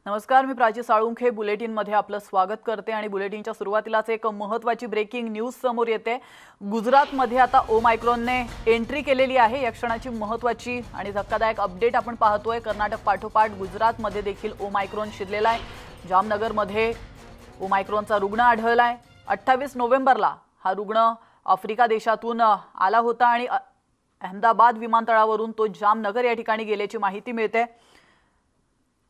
नमस्कार, मी प्राची साळुंखे बुलेटिनमध्ये आपलं स्वागत करते आणि बुलेटिनच्या सुरुवातीलाच एक महत्त्वाची ब्रेकिंग न्यूज समोर येते। गुजरातमध्ये आता ओमायक्रॉनने एंट्री केलेली आहे। या क्षणाची महत्त्वाची आणि धक्कादायक अपडेट आपण पाहतोय। कर्नाटक पाठोपाठ गुजरातमध्ये देखील ओमायक्रॉन शिरलेला आहे। जामनगरमध्ये ओमायक्रॉनचा रुग्ण आढळलाय। 28 नोव्हेंबरला हा रुग्ण आफ्रिका देशातून आला होता आणि अहमदाबाद विमानतळावरून तो जामनगर या ठिकाणी गेल्याची माहिती मिळते।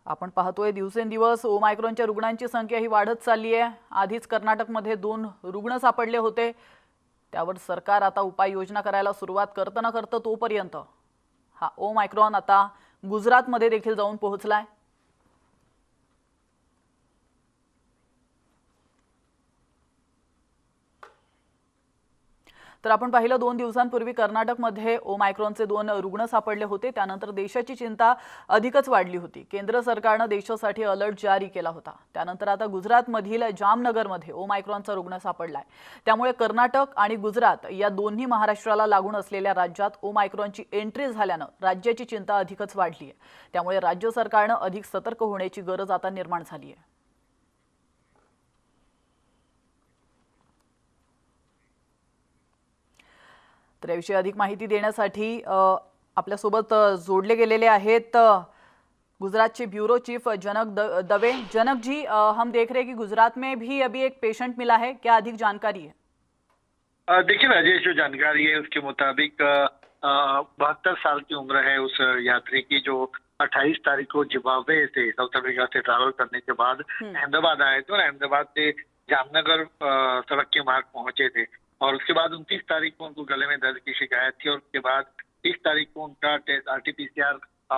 आपण पाहतोय दिवसेंदिवस ओमायक्रॉनच्या रुग्णांची संख्या ही वाढत चालली आहे। आधीच कर्नाटकमध्ये 2 रुग्ण सापडले होते। त्यावर सरकार आता उपाययोजना करायला सुरुवात करतं ना करतं तोपर्यंत हा ओमायक्रॉन आता गुजरातमध्ये देखील जाऊन पोहोचलाय। तर आपण पाहिलं 2 दिवसांपूर्वी कर्नाटकमध्ये ओमायक्रॉनचे 2 रुग्ण सापडले होते। त्यानंतर देशाची चिंता अधिकच वाढली होती। केंद्र सरकारने देशासाठी अलर्ट जारी केला होता। त्यानंतर आता गुजरातमधील जामनगरमध्ये ओमायक्रॉनचा रुग्ण सापडलाय। त्यामुळे कर्नाटक आणि गुजरात या दोन्ही महाराष्ट्राला लागून असलेल्या राज्यात ओमायक्रॉनची एंट्री झाल्याने राज्याची चिंता अधिकच वाढली आहे। त्यामुळे राज्य सरकारने अधिक सतर्क होण्याची गरज आता निर्माण झाली आहे। तर याविषयी अधिक माहिती देण्यासाठी आपल्या सोबत जोडले गेलेले आहेत गुजरात के ब्यूरो चीफ जनक दवे। जनक जी, हम देख रहे हैं कि गुजरात में भी अभी एक पेशेंट मिला है, क्या अधिक जानकारी है? देखिए राजेश, जो जानकारी है उसके मुताबिक 72 साल की उम्र है उस यात्री की, जो 28 तारीख को जिम्बाब्वे से साउथ अफ्रीका से ट्रैवल करने के बाद अहमदाबाद आए थे और अहमदाबाद से जामनगर सड़क के मार्ग पहुंचे थे। और उसके बाद 29 तारीख को उनको गले में दर्द की शिकायत थी और उसके बाद 30 तारीख को उनका टेस्ट RT-PCR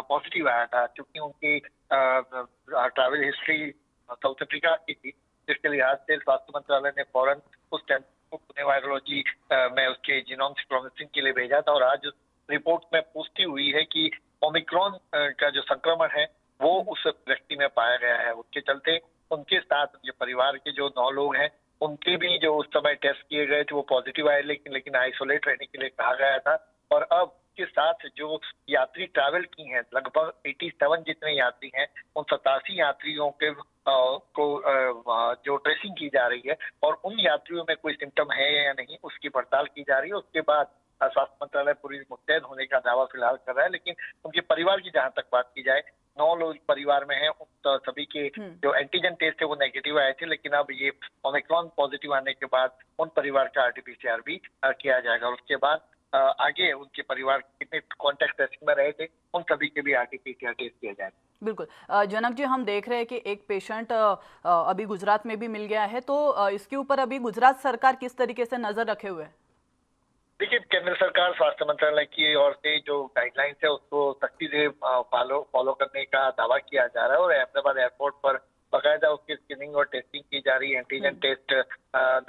पॉजिटिव आया था। क्योंकि उनकी ट्रैवल हिस्ट्री साउथ अफ्रीका की थी, जिसके लिहाज से स्वास्थ्य मंत्रालय ने फौरन उस को पुणे वायरोलॉजी में उसके जीनोम सीक्वेंसिंग के लिए भेजा था। और आज रिपोर्ट में पुष्टि हुई है कि ओमिक्रॉन का जो संक्रमण है वो उस व्यक्ति में पाया गया है। उसके चलते उनके साथ जो परिवार के जो 9 लोग हैं उनके भी जो उस समय टेस्ट किए गए थे वो पॉजिटिव आए, लेकिन आइसोलेट रहने के लिए कहा गया था। और अब के साथ जो यात्री ट्रैवल की हैं, लगभग 87 जितने यात्री हैं, उन 87 यात्रियों के को जो ट्रेसिंग की जा रही है और उन यात्रियों में कोई सिम्टम है या नहीं उसकी पड़ताल की जा रही है। उसके बाद स्वास्थ्य मंत्रालय पूरी मुस्तैद होने का दावा फिलहाल कर रहा है। लेकिन उनके परिवार की जहां तक बात की जाए, 9 लोग परिवार में हैं, उन सभी के जो एंटीजन टेस्ट है वो नेगेटिव आए थे। लेकिन अब ये ओमिक्रॉन पॉजिटिव आने के बाद उन परिवार का RT-PCR भी किया जाएगा और उसके बाद आगे उनके परिवार कितने कॉन्टेक्ट ट्रेसिंग में रहे थे उन सभी के भी RT-PCR टेस्ट किया जाएगा। बिल्कुल जनक जी, हम देख रहे हैं कि एक पेशेंट अभी गुजरात में भी मिल गया है, तो इसके ऊपर अभी गुजरात सरकार किस तरीके से नजर रखे हुए है? देखिए, केंद्र सरकार स्वास्थ्य मंत्रालय की ओर से जो गाइडलाइंस है उसको सख्ती से फॉलो करने का दावा किया जा रहा है। और अहमदाबाद एयरपोर्ट पर बाकायदा उसकी स्क्रीनिंग और टेस्टिंग की जा रही है। एंटीजन टेस्ट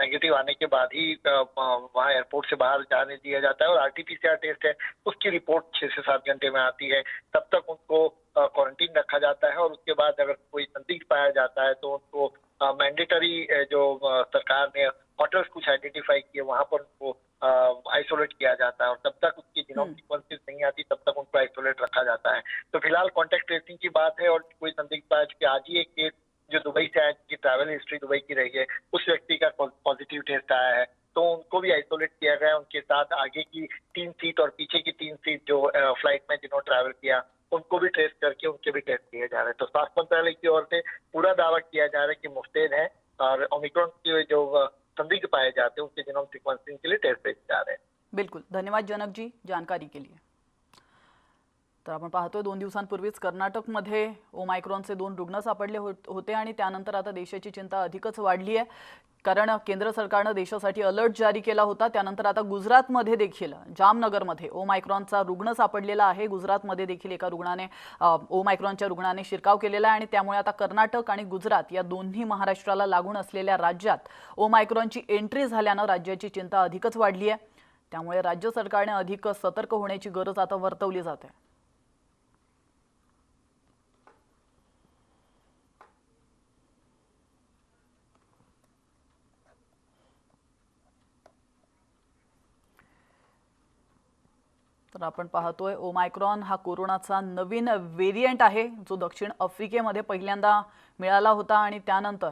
नेगेटिव आने के बाद ही वहाँ एयरपोर्ट से बाहर जाने दिया जाता है। और RT-PCR टेस्ट है उसकी रिपोर्ट 6 से 7 घंटे में आती है। तब तक उनको क्वारंटीन रखा जाता है और उसके बाद अगर कोई संदिग्ध पाया जाता है तो उनको मैंडेटरी जो सरकार ने होटल्स कुछ आइडेंटिफाई किए वहां पर उनको आइसोलेट किया जाता है। और तब तक उसकी जीनोम सीक्वेंसेस नहीं आती तब तक उनको आइसोलेट रखा जाता है। तो फिलहाल कॉन्टेक्ट ट्रेसिंग की बात है और कोई संदिग्ध पाया, चूंकि आज ही एक केस जो दुबई से आया, जिनकी ट्रैवल हिस्ट्री दुबई की रही है, उस व्यक्ति का पॉजिटिव टेस्ट आया है, तो उनको भी आइसोलेट किया गया। उनके साथ आगे की 3 सीट और पीछे की 3 सीट जो फ्लाइट में जिन्होंने ट्रैवल किया उनको भी ट्रेस करके उनके भी टेस्ट किए जा रहे हैं। तो स्वास्थ्य मंत्रालय की ओर से पूरा दावा किया जा रहा है कि मुस्तैद है और ओमिक्रॉन की जो संदिग्ध पाए जाते हैं उनके जीनोम सीक्वेंसिंग के लिए टेस्ट भेजे जा रहे हैं। बिल्कुल, धन्यवाद जनक जी जानकारी के लिए। तर आपण पाहतोय 2 दिवसांपूर्वीच कर्नाटकमध्ये ओमायक्रॉनचे 2 रुग्ण सापडले होते आणि त्यानंतर आता देशाची चिंता अधिकच वाढली आहे। कारण केंद्र सरकारने देशासाठी अलर्ट जारी केला होता। त्यानंतर आता गुजरातमध्ये देखील जामनगरमध्ये ओमायक्रॉनचा रुग्ण सापडलेला आहे। गुजरातमध्ये देखील एका रुग्णाने ओमायक्रॉनच्या रुग्णाने शिरकाव केलेला आहे आणि त्यामुळे आता कर्नाटक आणि गुजरात या दोन्ही महाराष्ट्राला लागून असलेल्या राज्यात ओमायक्रॉनची एंट्री झाल्याने राज्याची चिंता अधिकच वाढली आहे। त्यामुळे राज्य सरकारने अधिक सतर्क होण्याची गरज आता वर्तवली जाते। तर आपण पाहतोय ओमायक्रॉन हा कोरोनाचा नवीन व्हेरियंट आहे जो दक्षिण आफ्रिकेमध्ये पहिल्यांदा मिळाला होता आणि त्यानंतर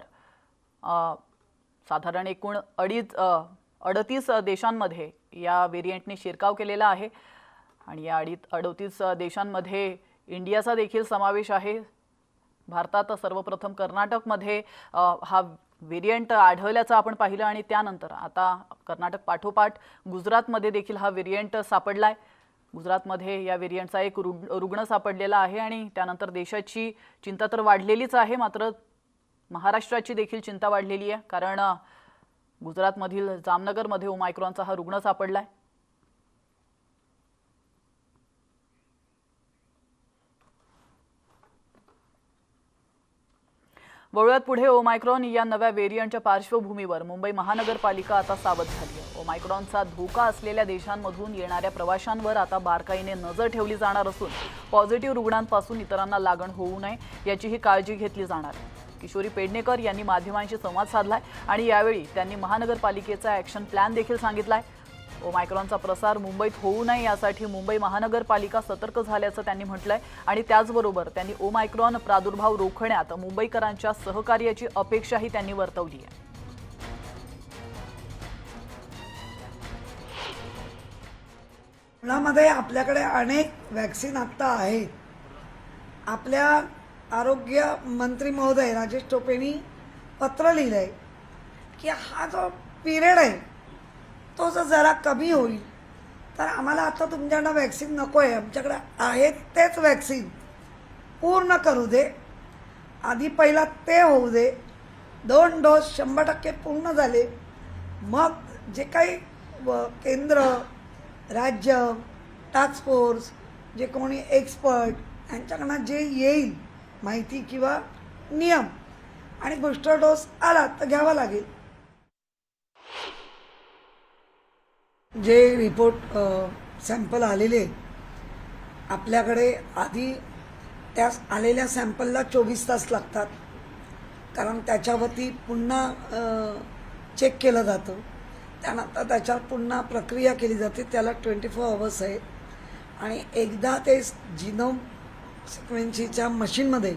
साधारण एकूण 38 देशांमध्ये या व्हेरियंटने शिरकाव केलेला आहे आणि या 38 देशांमध्ये इंडियाचा देखील समावेश आहे। भारतात सर्वप्रथम कर्नाटकमध्ये हा व्हेरियंट आढळल्याचं आपण पाहिलं आणि त्यानंतर आता कर्नाटक पाठोपाठ गुजरातमध्ये देखील हा व्हेरियंट सापडलाय। गुजरातमध्ये या व्हेरियंटचा एक रुग्ण सापडलेला आहे आणि त्यानंतर देशाची चिंता तर वाढलेलीच आहे, मात्र महाराष्ट्राची देखील चिंता वाढलेली आहे कारण गुजरातमधील जामनगरमध्ये ओमायक्रॉनचा हा रुग्ण सापडलाय। वळूयात पुढे ओमायक्रॉन या नव्या व्हेरियंटच्या पार्श्वभूमीवर मुंबई महानगरपालिका आता सावध झाली आहे। ओमायक्रॉनचा धोका असलेल्या देशांमधून येणाऱ्या प्रवाशांवर आता बारकाईने नजर ठेवली जाणार असून पॉझिटिव्ह रुग्णांपासून इतरांना लागण होऊ नये याचीही काळजी घेतली जाणार आहे। किशोरी पेडणेकर यांनी माध्यमांशी संवाद साधलाय आणि यावेळी त्यांनी महानगरपालिकेचा ॲक्शन प्लॅन देखील सांगितलाय। ओमायक्रॉनचा प्रसार मुंबईत होऊ नये यासाठी मुंबई महानगरपालिका सतर्क झाल्याचं त्यांनी म्हटलंय आणि त्याचबरोबर त्यांनी ओमायक्रॉन प्रादुर्भाव रोखण्यात मुंबईकरांच्या सहकार्याची अपेक्षाही त्यांनी वर्तवली आहे। पुण्यामध्ये आपल्याकडे अनेक वॅक्सिन आता आहेत। आपल्या आरोग्य मंत्री महोदय राजेश टोपेंनी पत्र लिहिलंय की हा जो पिरियड आहे तो जरा कमी होईल, तर आम्हाला आता तुमच्याकडं वॅक्सिन नको आहे, आमच्याकडे आहेत तेच वॅक्सिन पूर्ण करू दे, आधी पहिला ते होऊ दे, 2 डोस 100% पूर्ण झाले, मग जे काही केंद्र राज्य टास्क फोर्स जे कोणी एक्सपर्ट यांच्याकडनं जे येईल माहिती किंवा नियम आणि बूस्टर डोस आला तर घ्यावा लागेल। जे रिपोर्ट सॅम्पल आलेले आपल्याकडे आधी त्या आलेल्या सॅम्पलला 24 तास लागतात कारण त्याच्यावरती पुन्हा चेक केलं जातं, त्यानंतर त्याच्यावर पुन्हा प्रक्रिया केली जाते, त्याला 24 आवर्स आहे आणि एकदा ते जिनोम सिक्वेन्सीच्या मशीनमध्ये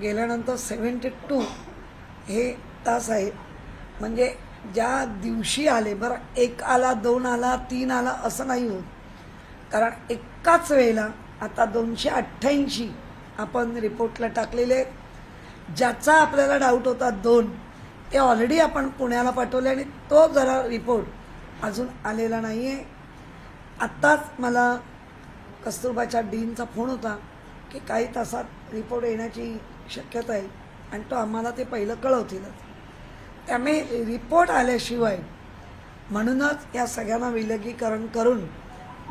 गेल्यानंतर 72 हे तास आहे। म्हणजे ज्या दिवशी आले बरं, 1 आला 2 आला 3 आला असं नाही होत, कारण एकाच वेळेला आता 288 आपण रिपोर्टला टाकलेले, ज्याचा आपल्याला डाऊट होता 2 ते ऑलरेडी आपण पुण्याला पाठवले आणि तो जरा रिपोर्ट अजून आलेला नाही आहे। आत्ताच मला कस्तुरबाच्या डीनचा फोन होता की काही तासात रिपोर्ट येण्याची शक्यता आहे आणि तो आम्हाला ते पहिलं कळवतीलच, त्यामुळे रिपोर्ट आल्याशिवाय म्हणूनच या सगळ्यांना विलगीकरण करून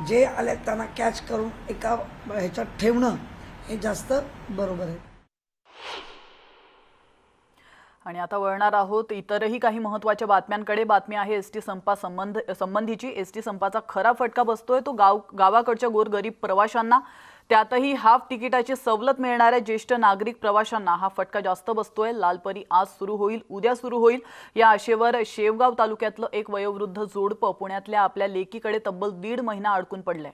जे आले त्यांना कॅच करून एका ह्याच्यात ठेवणं हे जास्त बरोबर आहे। आणि आता वळणार आहोत इतरही काही महत्त्वाच्या बातम्यांकडे। बातमी आहे एसटी संपासंबंधीची। एसटी संपाचा खरा फटका बसतोय तो गावाकडच्या गोरगरीब प्रवाशांना, त्यातही हाफ तिकिटाची सवलत मिळणाऱ्या ज्येष्ठ नागरिक प्रवाशांना हा फटका जास्त बसतोय। लालपरी आज सुरू होईल, उद्या सुरू होईल या आशेवर शेवगाव तालुक्यातलं एक वयोवृद्ध जोडपं पुण्यातल्या आपल्या लेकीकडे तब्बल 1.5 महिना अडकून पडलंय,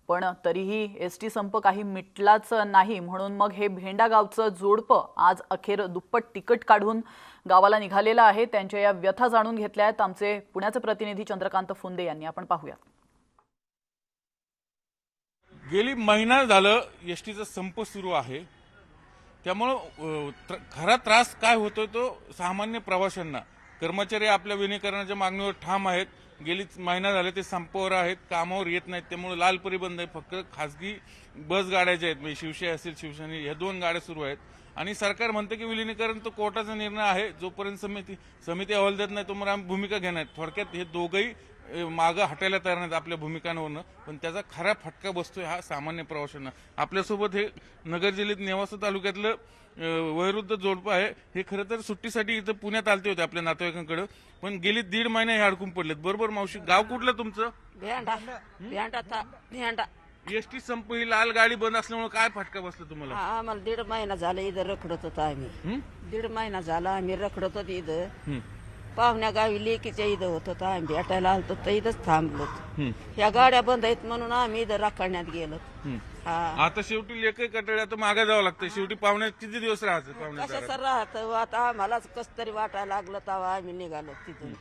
पण तरीही एसटी संप काही मिटलाच नाही, म्हणून मग हे भेंडा गावचं जोडपं आज अखेर दुप्पट तिकीट काढून गावाला निघालेलं आहे। त्यांच्या या व्यथा जाणून घेतल्या आहेत आमचे पुण्याचे प्रतिनिधी चंद्रकांत फुंदे यांनी, आपण पाहूया। गेली महिना झालं एसटीचा संप सुरू आहे, त्यामुळं खरा त्रास काय होतोय तो सामान्य प्रवाशांना। कर्मचारी आपल्या विलीनीकरणाच्या मागणीवर ठाम आहेत, गेली महिना झाले ते संपावर आहेत, कामावर येत नाहीत, त्यामुळे लालपरी बंद आहे। फक्त खासगी बस गाड्या ज्या आहेत, म्हणजे शिवशाही असेल शिवशाही, ह्या 2 गाड्या सुरू आहेत आणि सरकार म्हणते की विलीनीकरण तो कोर्टाचा निर्णय आहे, जोपर्यंत समिती अहवाल देत नाही तोपर्यंत आम्ही भूमिका घेणार। थोडक्यात हे दोघंही मागं हटायला तयार नाहीत आपल्या भूमिकांवरनं, पण त्याचा खरा फटका बसतोय हा सामान्य प्रवाशांना। आपल्यासोबत हे नगर जिल्ह्यात नेवासा तालुक्यातलं वयोवृद्ध जोडपं आहे। हे खरं तर सुट्टीसाठी इथं पुण्यात आलते होते आपल्या नातेवाईकांकडे, पण गेली 1.5 महिने हे अडकून पडलेत। बरोबर मावशी, गाव कुठलं तुमचं? भेंडा। एसटी संप ही लाल गाडी बंद असल्यामुळे काय फटका बसला तुम्हाला? आम्हाला 1.5 महिना झाला इथं रखडत होतो आम्ही, 1.5 महिना झाला आम्ही रखडत होतो इथं, पाहुण्या गावी लेकीच्या इथं होतो तर आम्ही भेटायला आलतो तर इथंच थांबलो. ह्या गाड्या बंद आहेत म्हणून आम्ही इथं राखण्यात गेलो. हा आता शेवटी लेख कटळ्या तर मागे जावं लागतं. शेवटी पाहुण्यात किती दिवस राहायचं पाहुण्यात? कशाचं राहतं आता आम्हालाच कस तरी वाटायला लागलं तेव्हा आम्ही निघालो तिथून.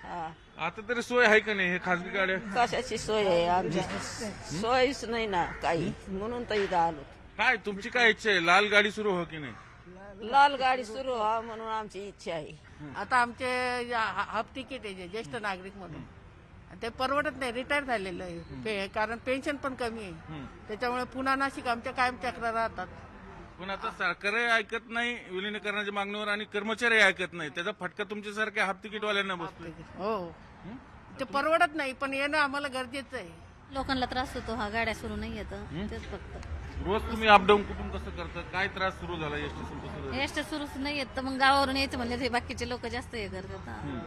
हा आता तरी सोय आहे का नाही हे खासगी गाड्या? कशाची सोय आहे आमची? सोयच नाही ना काही, म्हणून तर इथं आलो. काय तुमची काय इच्छा आहे? लाल गाडी सुरू हो की नाही? लाल गाडी सुरू व्हा म्हणून आमची इच्छा आहे. आता आमचे हाफ तिकीट आहे ज्येष्ठ नागरिक म्हणून ते परवडत नाही. रिटायर झालेलं आहे कारण पेन्शन पण कमी आहे. त्याच्यामुळे पुन्हा नाशिक आमच्या कायम चक्र राहतात. पण आता सरकारही ऐकत नाही विलिनीकरणाच्या मागणीवर आणि कर्मचारी ऐकत नाही. त्याचा फटका तुमच्यासारख्या हाफ तिकीटवाल्यांना बसतोय. हो ते परवडत नाही पण येणं आम्हाला गरजेचं आहे. लोकांना त्रास होतो हा गाड्या सुरू नाही येत तेच फक्त. रोज तुम्ही अपडाऊन कुठून कसं करता? काय त्रास सुरू झाला एसटी सुरू? एसटी सुरूच नाही येत तर मग गावावरून यायचं म्हणले ते बाकीचे लोक जास्त हे करतात ना.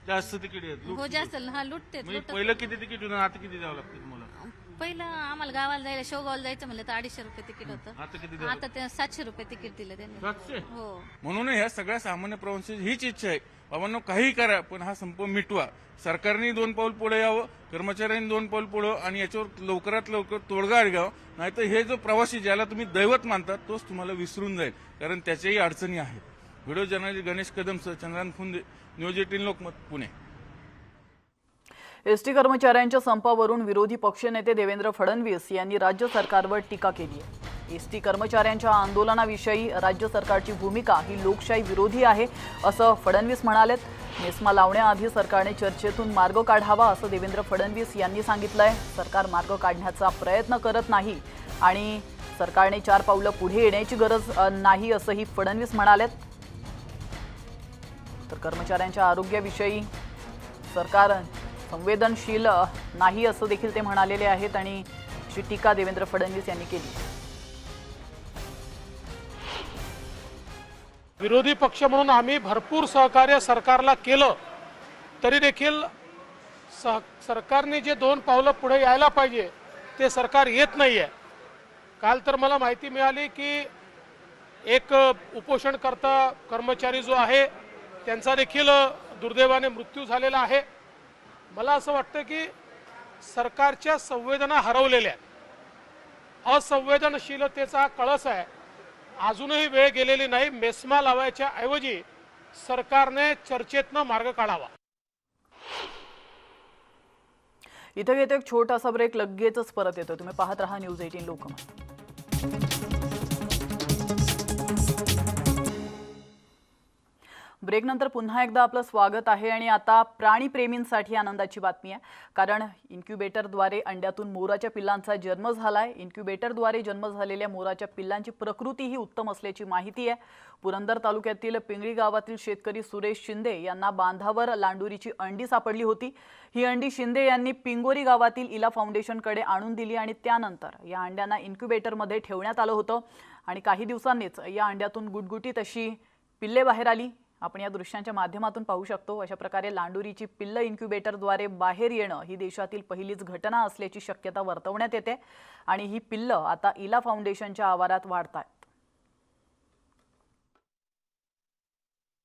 जास्त तिकीट आहेत. हो जास्त हा लुटतेच म्हणजे लुटत. पहिलं किती तिकीट होतं आता किती द्यावं लागतं तुम्हाला? पहिलं आम्हाला गावाला जायला शेवगावला जायचं म्हणलं तर 250 रुपये तिकीट होतं. आता किती द्यावं? आता ते 700 रुपये तिकीट दिलं त्यांनी. 700? हो म्हणून ह्या सगळ्या सामान्य प्रवाशांची हीच इच्छा आहे, बाबांनो काही करा पण हा संप मिटवा. सरकारने 2 पाऊल पुढे यावं, कर्मचाऱ्यांनी 2 पाऊल पुढे आणि याच्यावर लवकरात लवकर तोडगा घ्यावा. नाहीतर हे जो प्रवासी ज्याला तुम्ही दैवत मानता तोच तुम्हाला विसरून जाईल, कारण त्याच्याही अडचणी आहेत. व्हिडिओ जर्नलिस्ट गणेश कदमसह चंद्रान फुंदे, न्यूज 18 लोकमत, पुणे. एसटी कर्मचाऱ्यांच्या संपावरून विरोधी पक्षनेते देवेंद्र फडणवीस यांनी राज्य सरकारवर टीका केली आहे. एसटी कर्मचाऱ्यांच्या आंदोलनाविषयी राज्य सरकारची भूमिका ही लोकशाही विरोधी आहे असं फडणवीस म्हणालेत. मेस्मा लावण्याआधी सरकारने चर्चेतून मार्ग काढावा असं देवेंद्र फडणवीस यांनी सांगितलंय. सरकार मार्ग काढण्याचा प्रयत्न करत नाही आणि सरकारने 4 पावलं पुढे येण्याची गरज नाही असंही फडणवीस म्हणालेत. तर कर्मचाऱ्यांच्या आरोग्याविषयी सरकार संवेदनशील नाही असं देखील ते म्हणालेले आहेत आणि अशी टीका देवेंद्र फडणवीस यांनी केली. विरोधी पक्ष म्हणून आम्ही भरपूर सहकार्य सरकारला केलं तरी देखील सरकारने जे 2 पावलं पुढे यायला पाहिजे ते सरकार येत नाहीये. काल तर मला माहिती मिळाली की एक उपोषणकर्ता कर्मचारी जो आहे त्यांचा देखील दुर्दैवाने मृत्यू झालेला आहे. मला असं वाटतं की सरकारच्या संवेदना हरवलेल्या आहेत. असंवेदनशीलतेचा कळस आहे. अजूनही वेळ गेलेली नाही. मेस्मा लावायच्या ऐवजी सरकारने चर्चेतनं मार्ग काढावा. इथे घेतो एक छोटासा ब्रेक, लगेचच परत येतो. तुम्ही पाहत राहा न्यूज 18 लोकमत. ब्रेकनंतर पुन्हा एकदा आपलं स्वागत आहे आणि आता प्राणीप्रेमींसाठी आनंदाची बातमी आहे, कारण इन्क्युबेटरद्वारे अंड्यातून मोराच्या पिल्लांचा जन्म झालाय. इन्क्युबेटरद्वारे जन्म झालेल्या मोराच्या पिल्लांची प्रकृतीही उत्तम असल्याची माहिती आहे. पुरंदर तालुक्यातील पिंगळी गावातील शेतकरी सुरेश शिंदे यांना बांधावर लांडुरीची अंडी सापडली होती. ही अंडी शिंदे यांनी पिंगोरी गावातील इला फाउंडेशनकडे आणून दिली आणि त्यानंतर या अंड्यांना इन्क्युबेटरमध्ये ठेवण्यात आलं होतं आणि काही दिवसांनीच या अंड्यातून गुटगुटीत अशी पिल्ले बाहेर आली. आपण या दृश्यांच्या माध्यमातून पाहू शकतो. अशा प्रकारे लांडुरीची पिल्लं इन्क्युबेटरद्वारे बाहेर येणं ही देशातील पहिलीच घटना असल्याची शक्यता वर्तवण्यात येते आणि ही पिल्लं आता इला फाउंडेशनच्या आवारात वाढतात.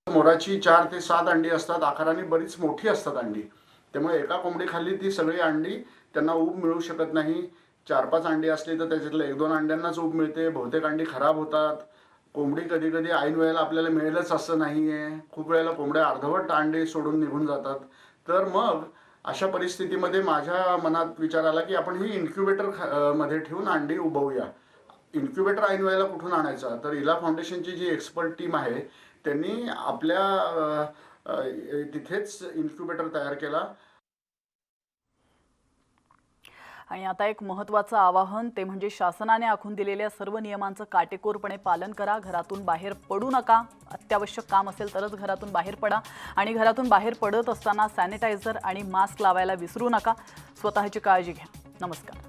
मोराची 4 ते 7 अंडी असतात. आकाराने बरीच मोठी असतात अंडी. त्यामुळे एका कोंबडीखाली ती सगळी अंडी त्यांना ऊब मिळू शकत नाही. 4-5 अंडी असली तर त्याच्यातल्या 1-2 अंड्यांनाच ऊब मिळते. बहुतेक अंडी खराब होतात. कोंबडी कधी कधी ऐन वेळेला आपल्याला मिळेलच असं नाहीये. खूप वेळेला कोंबड्या अर्धवट अंडे सोडून निघून जातात. तर मग अशा परिस्थितीमध्ये माझ्या मनात विचार आला की आपण ही इन्क्युबेटर मध्ये ठेवून अंडी उभवूया. इन्क्युबेटर ऐन वेळेला कुठून आणायचा? तर इला फाउंडेशनची जी एक्सपर्ट टीम आहे त्यांनी आपल्या तिथेच इन्क्युबेटर तयार केला. आणि आता एक महत्त्वाचं आवाहन, ते म्हणजे शासनाने आखून दिलेल्या सर्व नियमांचं काटेकोरपणे पालन करा. घरातून बाहेर पडू नका. अत्यावश्यक काम असेल तरच घरातून बाहेर पडा आणि घरातून बाहेर पडत असताना सॅनिटायझर आणि मास्क लावायला विसरू नका. स्वतःची काळजी घ्या. नमस्कार.